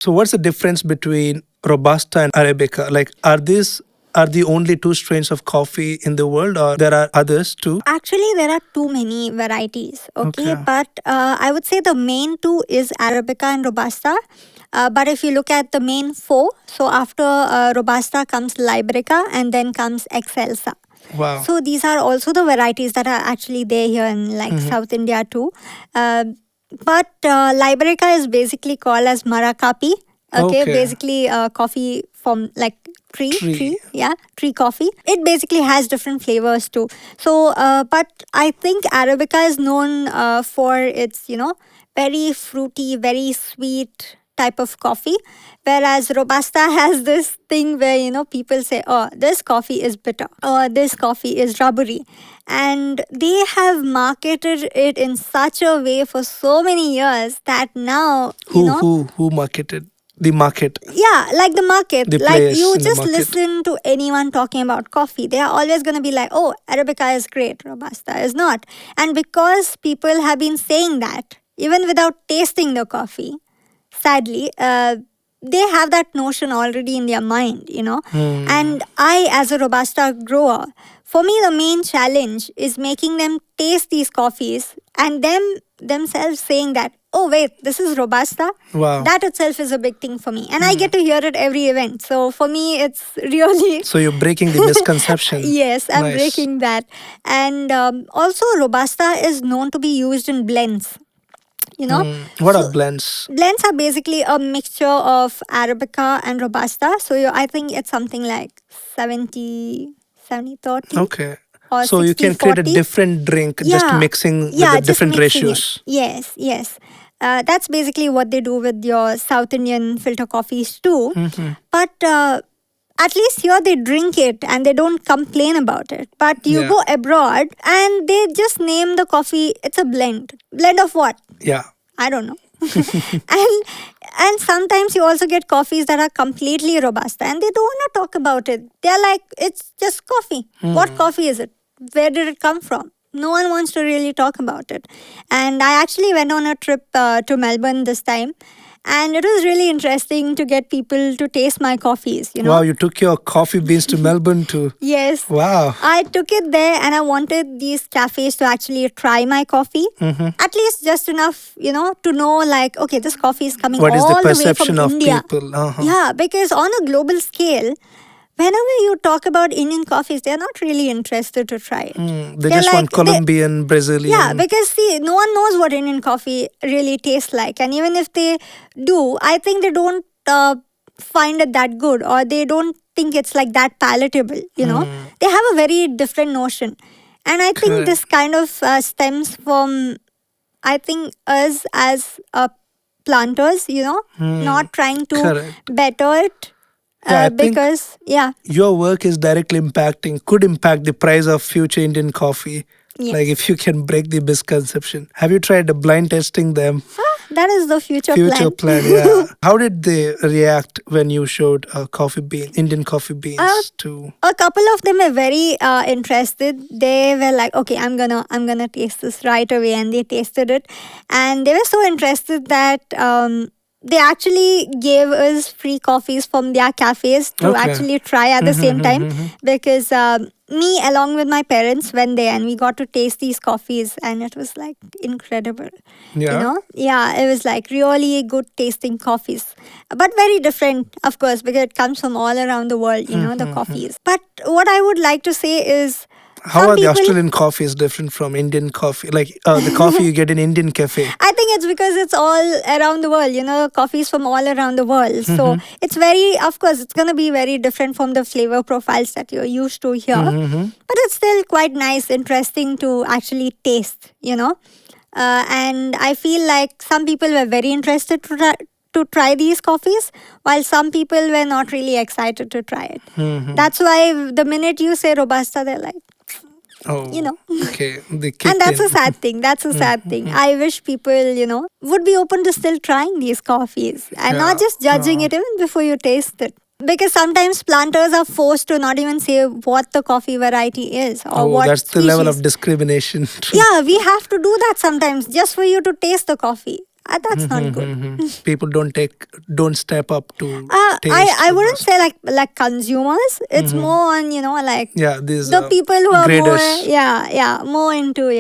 So what's the difference between Robusta and Arabica? Like, are the only two strains of coffee in the world, or there are others too? Actually, there are too many varieties, okay? Okay. But I would say the main two is Arabica and Robusta. But if you look at the main four, so after Robusta comes Liberica and then comes Excelsa. Wow. So these are also the varieties that are actually there here in like South India too. Uh, but Liberica is basically called as Marakapi. Okay, Okay. basically coffee from like Tree. tree coffee. It basically has different flavors too. So, but I think Arabica is known for its, very fruity, very sweet type of coffee, whereas Robusta has this thing where people say, "Oh, this coffee is bitter," or "This coffee is rubbery," and they have marketed it in such a way for so many years that now Who marketed the market? yeah, like the market. The Like players you in the just market. listen to anyone talking about coffee. They are always going to be like, oh, Arabica is great, Robusta is not. And because people have been saying that, even without tasting the coffee, sadly, they have that notion already in their mind. And I, as a Robusta grower, for me, the main challenge is making them taste these coffees and themselves saying that, oh, wait, this is Robusta. Wow. That itself is a big thing for me. And I get to hear it every event. So for me, it's really. So you're breaking the misconception. Yes, I'm Nice. breaking that. And also, Robusta is known to be used in blends. What are blends? Blends are basically a mixture of Arabica and Robusta. So I think it's something like 70, 30. Okay. Or So you 60, can create a 40. different drink just mixing with the just different mixing it. ratios. Yes. That's basically what they do with your South Indian filter coffees too. But at least here they drink it and they don't complain about it. But you go abroad and they just name the coffee, it's a blend. Blend of what? Yeah. I don't know. and sometimes you also get coffees that are completely Robusta and they don't want to talk about it. They're like, it's just coffee. What coffee is it? Where did it come from? No one wants to really talk about it. And I actually went on a trip to Melbourne this time. And it was really interesting to get people to taste my coffees, Wow, you took your coffee beans to Melbourne too. Yes. Wow. I took it there and I wanted these cafes to actually try my coffee. At least just enough, to know like, okay, this coffee is coming What is all the the way perception from of India. people? Yeah, because on a global scale, whenever you talk about Indian coffees, they're not really interested to try it. They They're just want like- Colombian, Brazilian. Yeah, because see, no one knows what Indian coffee really tastes like. And even if they do, I think they don't find it that good or they don't think it's like that palatable, They have a very different notion. And I think Correct. this kind of stems from, I think, us as planters, not trying to Correct. better it. Yeah, I think- Because, Your work is directly could impact the price of future Indian coffee. Yes. Like if you can break the misconception. Have you tried blind testing them? that is the future plan, yeah. How did they react when you showed Indian coffee beans to? A couple of them were very interested. They were like, okay, I'm gonna taste this right away, and they tasted it, and they were so interested that they actually gave us free coffees from their cafes to Okay. actually try at the same time because me along with my parents went there and we got to taste these coffees and it was like incredible. Yeah. It was like really good tasting coffees, but very different, of course, because it comes from all around the world, the coffees. But what I would like to say is, How some are the people- Australian coffees different from Indian coffee? Like the coffee you get in Indian cafe. I think it's because it's all around the world, coffees from all around the world. So it's of course, it's going to be very different from the flavor profiles that you're used to here. But it's still quite nice, interesting to actually taste, and I feel like some people were very interested to try these coffees, while some people were not really excited to try it. That's why the minute you say Robusta, they're like, Oh, okay. They kicked and that's in. a sad thing. That's a sad thing. I wish people, would be open to still trying these coffees and not just judging it even before you taste it. Because sometimes planters are forced to not even say what the coffee variety is or what That's the level species. of discrimination. Yeah, we have to do that sometimes just for you to taste the coffee. That's not good. People don't step up to taste I wouldn't Robusta. say like consumers. It's more on, like Yeah, these the people who are more, graders. more into,